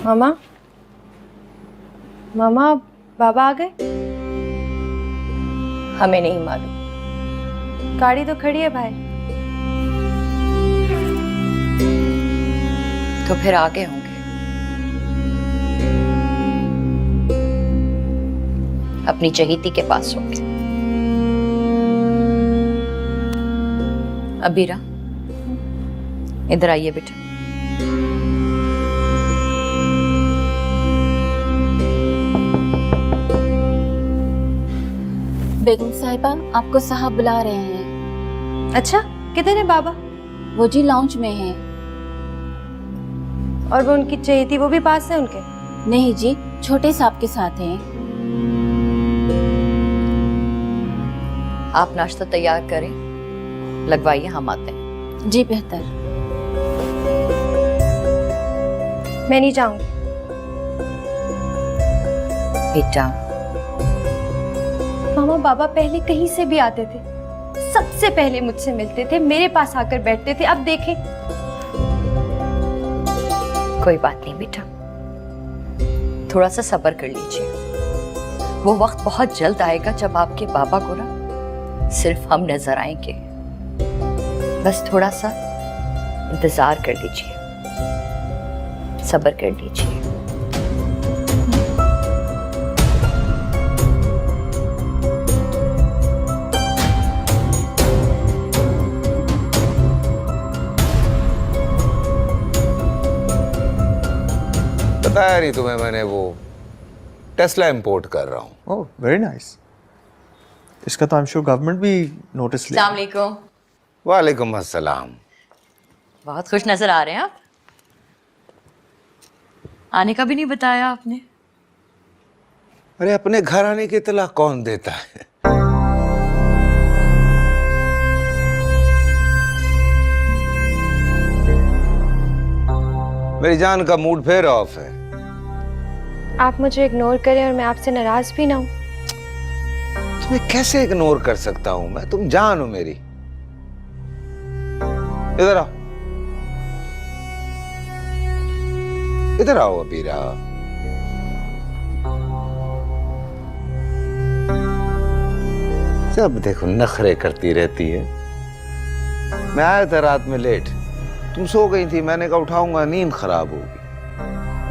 मामा, मामा, बाबा आ गए? हमें नहीं मालूम। गाड़ी तो खड़ी है बाहर। तो फिर आ गए होंगे। अपनी चहेती के पास होंगे। अबीरा, इधर आइए बेटा। बेगम साहिबा, आपको साहब बुला रहे हैं। अच्छा, किधर है बाबा? वो जी लाउंज में हैं। और वो उनकी चहेती, वो भी पास है उनके? नहीं जी, छोटे साहब के साथ हैं। आप नाश्ता तैयार करें, लगवाइए, हम आते हैं। जी बेहतर। मैं नहीं जाऊंगी। बेटा, मामा, बाबा पहले कहीं से भी आते थे, सबसे पहले मुझसे मिलते थे, मेरे पास आकर बैठते थे। अब देखें। कोई बात नहीं बेटा, थोड़ा सा सब्र कर लीजिए। वो वक्त बहुत जल्द आएगा जब आपके बाबा को ना सिर्फ हम नजर आएंगे। बस थोड़ा सा इंतजार कर लीजिए, सब्र कर लीजिए। बताया नहीं तुम्हें मैंने, वो टेस्ला इंपोर्ट कर रहा हूँ। Oh very nice. इसका तो आई एम श्योर गवर्नमेंट भी नोटिस ले। अस्सलाम वालेकुम। वालेकुम अस्सलाम। बहुत खुश नजर आ रहे हैं आप। आने का भी नहीं बताया आपने। अरे अपने घर आने की इत्तला कौन देता है? मेरी जान का मूड फिर ऑफ है। आप मुझे इग्नोर करें और मैं आपसे नाराज भी ना हूं। तुम्हें कैसे इग्नोर कर सकता हूं मैं? तुम जान हो मेरी। इधर आओ, इधर आओ अबीरा। जब देखो नखरे करती रहती है। मैं आया था रात में लेट, तुम सो गई थी। मैंने कहा उठाऊंगा, नींद खराब होगी।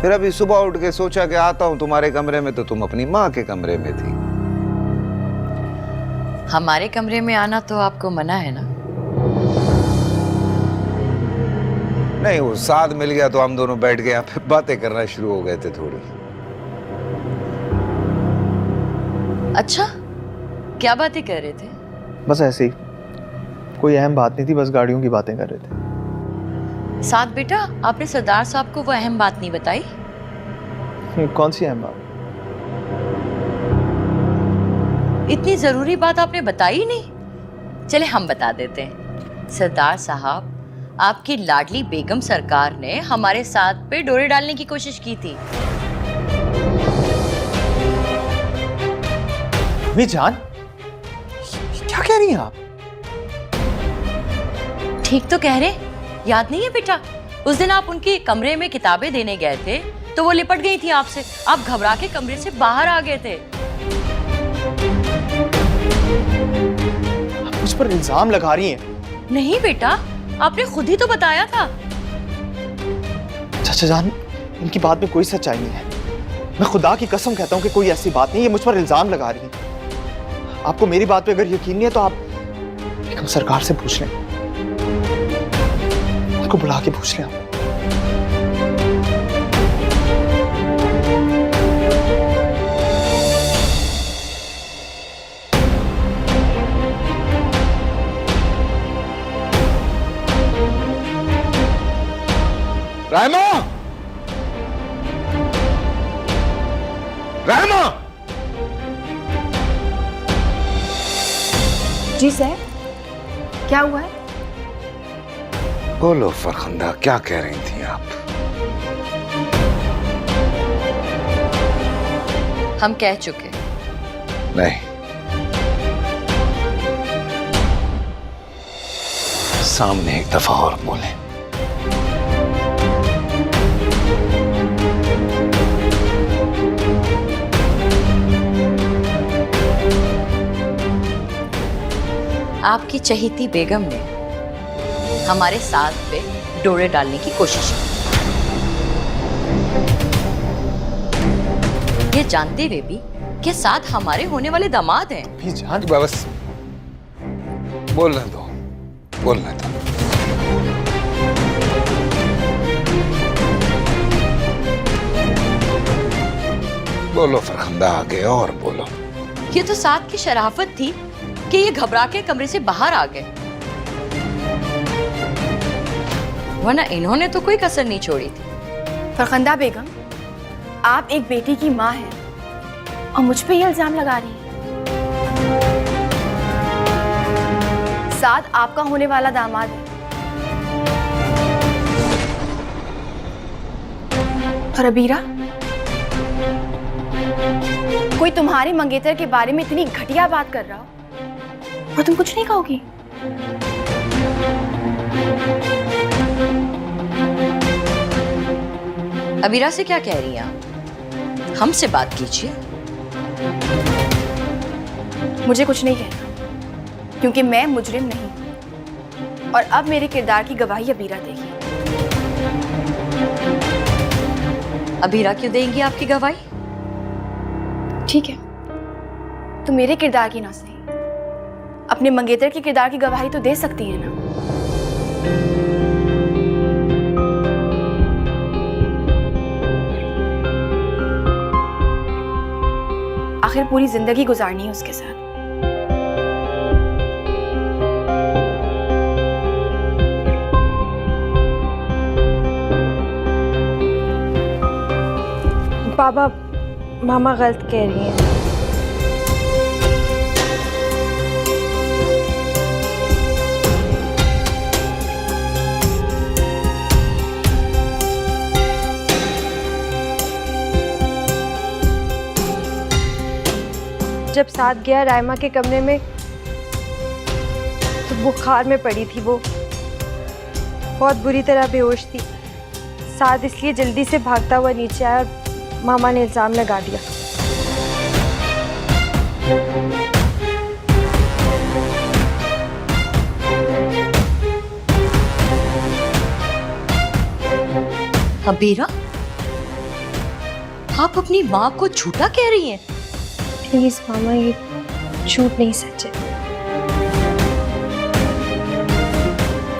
फिर अभी सुबह उठ के सोचा कि आता हूं तुम्हारे कमरे में, तो तुम अपनी माँ के कमरे में थी। हमारे कमरे में आना तो आपको मना है ना? नहीं, वो साथ मिल गया तो हम दोनों बैठ गए, फिर बातें करना शुरू हो गए थे थोड़ी। अच्छा, क्या बातें कर रहे थे? बस ऐसे ही, कोई अहम बात नहीं थी, बस गाड़ियों की बातें कर रहे थे। साथ बेटा, आपने सरदार साहब को वो अहम बात नहीं बताई? कौन सी अहम बात? इतनी जरूरी बात आपने बताई ही नहीं। चले हम बता देते हैं। सरदार साहब, आपकी लाडली बेगम सरकार ने हमारे साथ पे डोरे डालने की कोशिश की थी। अम्मी जान, क्या कह रही हैं आप? ठीक तो कह रहे, याद नहीं है बेटा? उस दिन आप उनके कमरे में किताबें देने गए थे तो वो लिपट गई थी आपसे। आप घबरा के कमरे से बाहर आ गए थे। आप मुझ पर इल्जाम लगा रही हैं। नहीं बेटा, आपने खुद ही तो बताया था। चाचा जान, इनकी बात में कोई सच्चाई नहीं है। मैं खुदा की कसम कहता हूँ कि कोई ऐसी बात नहीं है। ये मुझ पर इल्जाम लगा रही हैं। आपको मेरी बात पे अगर यकीन नहीं है तो आप बेगम सरकार से पूछ लें, को बुला के पूछ लें। रायमा, रायमा। जी सर, क्या हुआ है? बोलो फरखंदा, क्या कह रही थी आप? हम कह चुके। नहीं, सामने एक दफा और बोले। आपकी चहेती बेगम ने हमारे साथ पे डोरे डालने की कोशिश की, ये जानते हुए भी कि साथ हमारे होने वाले दामाद हैं। अभी जान, बस बोलने दो, बोलने दो। बोलो फरखंदा, आगे और बोलो। ये तो साथ की शराफत थी कि ये घबरा के कमरे से बाहर आ गए, वरना इन्होंने तो कोई कसर नहीं छोड़ी थी। फरखंदा बेगम, आप एक बेटी की माँ हैं और मुझ पे ये इल्जाम लगा रही हैं। साद आपका होने वाला दामाद है और अबीरा, कोई तुम्हारे मंगेतर के बारे में इतनी घटिया बात कर रहा हो और तुम कुछ नहीं कहोगी? अबीरा से क्या कह रही हैं आप? हमसे बात कीजिए। मुझे कुछ नहीं कहना, क्योंकि मैं मुजरिम नहीं और अब मेरे किरदार की गवाही अबीरा देगी। अबीरा क्यों देंगी आपकी गवाही? ठीक है, तो मेरे किरदार की ना सही, अपने मंगेतर के किरदार की गवाही तो दे सकती है ना। आखिर पूरी जिंदगी गुजारनी है उसके साथ। बाबा, मामा गलत कह रही हैं। जब साथ गया रायमा के कमरे में तो बुखार में पड़ी थी, वो बहुत बुरी तरह बेहोश थी। साथ इसलिए जल्दी से भागता हुआ नीचे आया और मामा ने इल्जाम लगा दिया। अबीरा, आप अपनी माँ को झूठा कह रही हैं? प्लीज मामा, ये झूठ नहीं, सच है।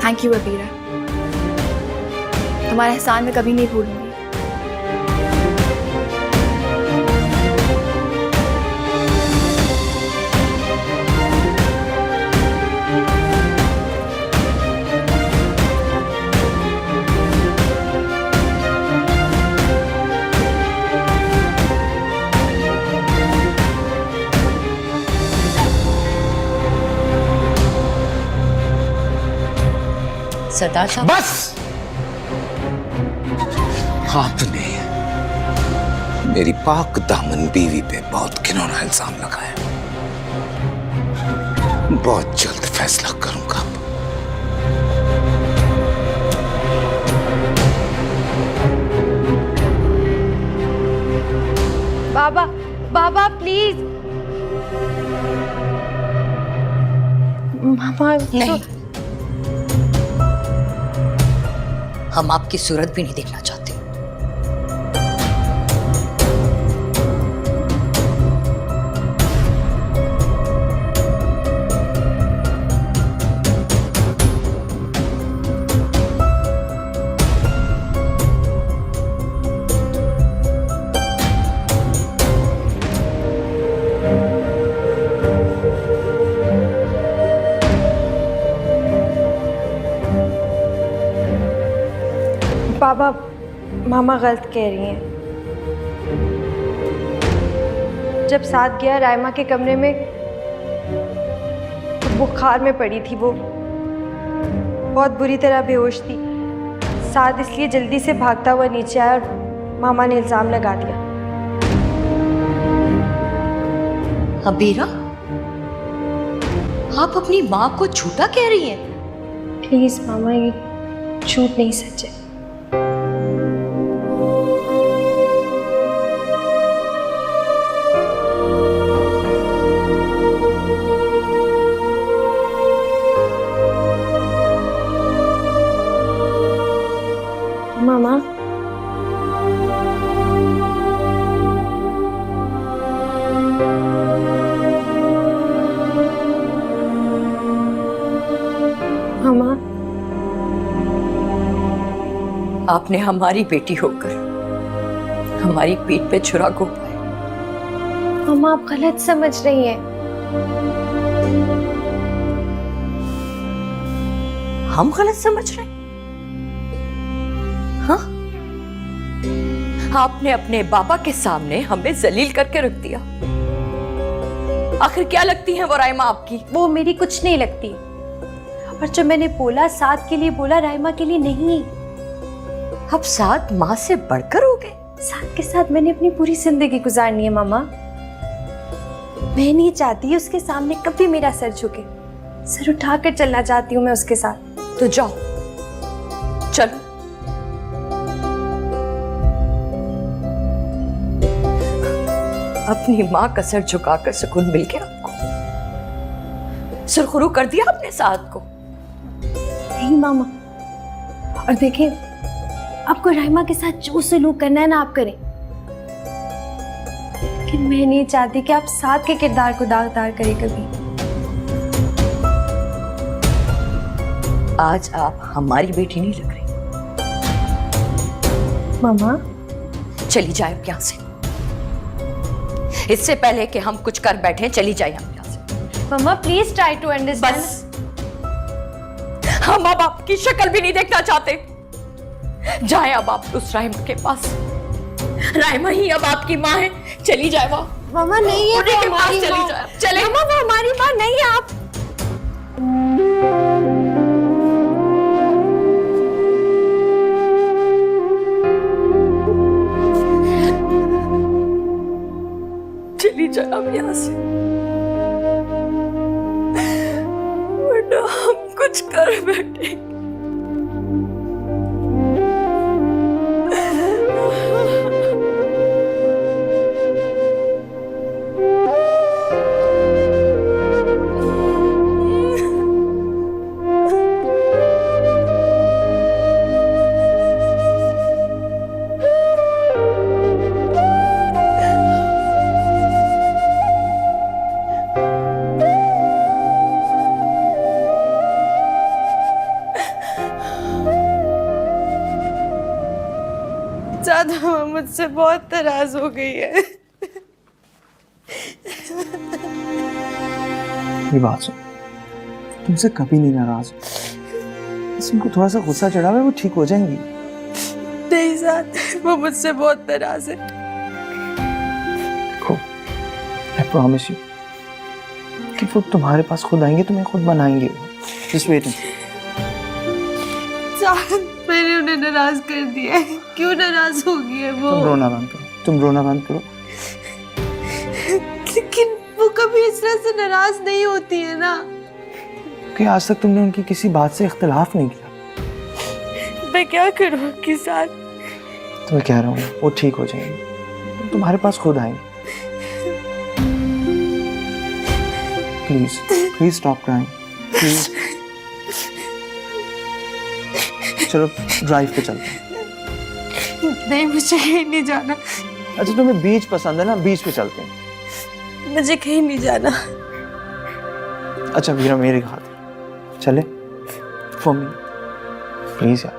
थैंक यू अबीरा, तुम्हारा एहसान मैं कभी नहीं भूलूंगी। सरदार साहब, बस, आपने मेरी पाक दामन बीवी पे बहुत घिनौना इल्जाम लगाया। बहुत जल्द फैसला करूंगा। बाबा, बाबा प्लीज। मामा नहीं, हम आपकी सूरत भी नहीं देखना चाहते। बाबा, मामा गलत कह रही हैं। जब साथ गया रायमा के कमरे में तो बुखार में पड़ी थी, वो बहुत बुरी तरह बेहोश थी। साथ इसलिए जल्दी से भागता हुआ नीचे आया और मामा ने इल्जाम लगा दिया। अबीरा, आप अपनी माँ को झूठा कह रही हैं? प्लीज मामा, ये झूठ नहीं, सच है। मामा मामा आपने हमारी बेटी होकर हमारी पीठ पे छुरा घोंपा है। मामा आप गलत समझ रही हैं। हम गलत समझ रहे हैं? हाँ, आपने अपने बाबा के सामने हमें जलील करके रख दिया। आखिर क्या लगती है वो राइमा आपकी? वो मेरी कुछ नहीं लगती, और जो मैंने बोला साद के लिए बोला, राइमा के लिए नहीं। अब साद माँ से बढ़कर हो गए। साद के साथ मैंने अपनी पूरी जिंदगी गुजारनी है मामा। मैं नहीं चाहती उसके सामने कभी मेरा सर झुके। सर उठाकर चलना चाहती हूँ मैं उसके साथ। तो जाओ, चलो। अपनी माँ का सर झुकाकर सुकून मिल गया आपको? सुरखुरू कर दिया अपने साथ को? नहीं मामा, और देखिए आपको राइमा के साथ जो सलूक करना है ना आप करें, लेकिन मैं नहीं चाहती कि आप साद के किरदार को दागदार करें कभी। आज आप हमारी बेटी नहीं लग रही। मामा चली जाए अब यहाँ से। इससे पहले कि हम कुछ कर बैठे, चली जाए हम यहाँ से। मामा प्लीज ट्राई टू अंडरस्टैंड। बस, हम अब आपकी शक्ल भी नहीं देखना चाहते। जाए अब आप उस राइमा के पास। राइमा ही अब आपकी माँ है। चली जाए वहाँ। मामा नहीं है, उन्हीं वो के पास हमारी चली माँ। जाए। चले। मामा वो हमारी माँ नहीं है। आप चली जाए अब यहाँ से, वरना हम कुछ कर बैठे। ज्यादा मुझसे बहुत नाराज हो गई है। ये बात सुन, तुमसे कभी नहीं नाराज। बस उनको थोड़ा सा गुस्सा चढ़ा हुआ है, वो ठीक हो जाएंगी। नहीं साद, वो मुझसे बहुत नाराज है। देखो, I promise you कि वो तुम्हारे पास खुद आएंगे, तुम्हें खुद बनाएंगे। Just wait. साद, मैंने उन्हें नाराज कर दिया है। क्यों नाराज होगी है वो? तुम रोना बंद करो, तुम रोना बंद करो। लेकिन वो कभी इस तरह से नाराज नहीं होती है ना। कि आज तक तुमने उनकी किसी बात से इख्तिलाफ नहीं किया। मैं क्या करूँ उनके साथ? तो मैं कह रहा हूँ वो ठीक हो जाएंगे, तुम्हारे पास खुद आएंगे। Please please stop crying, please. चलो ड्राइव पे चलते हैं। नहीं, मुझे कहीं नहीं जाना। अच्छा तुम्हें बीच पसंद है ना, बीच पे चलते हैं। मुझे कहीं नहीं जाना। अच्छा वीरा, मेरे हाथ चले फॉर मी, प्लीज यार,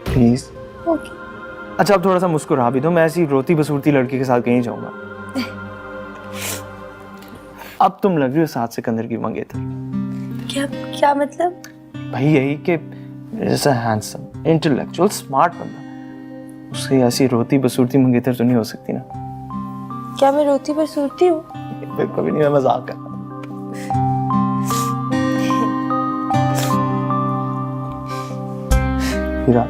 प्लीज। ओके। अच्छा अब थोड़ा सा मुस्कुरा भी दो, मैं ऐसी रोती बसूरती लड़की के साथ कहीं जाऊंगा। अब तुम लग रही हो साथ सिकंदर की मंगेतर। क्या क्या मतलब? भाई यही कि जैसा हैंडसम, इंटेलेक्चुअल, स्मार्ट बंदा, उससे ऐसी रोती बसूरती मंगेतर तो नहीं हो सकती ना। क्या मैं रोती बसूरती हूँ? कभी नहीं, मैं मजाक कर रहा हूं। हीरा,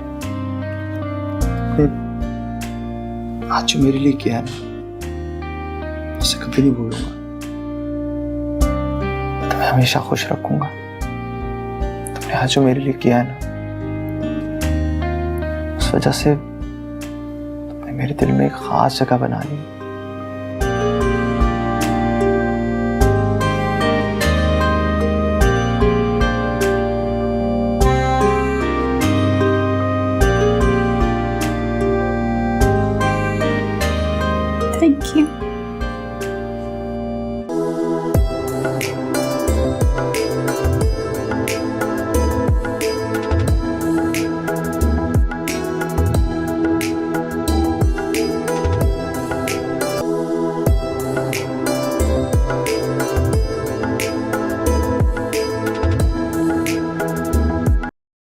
आज जो मेरे लिए किया है ना, उसे कभी नहीं भूलूंगा। तुम्हें हमेशा खुश रखूंगा। तुमने आज जो मेरे लिए किया है ना, उस वजह से तुमने मेरे दिल में एक खास जगह बना ली।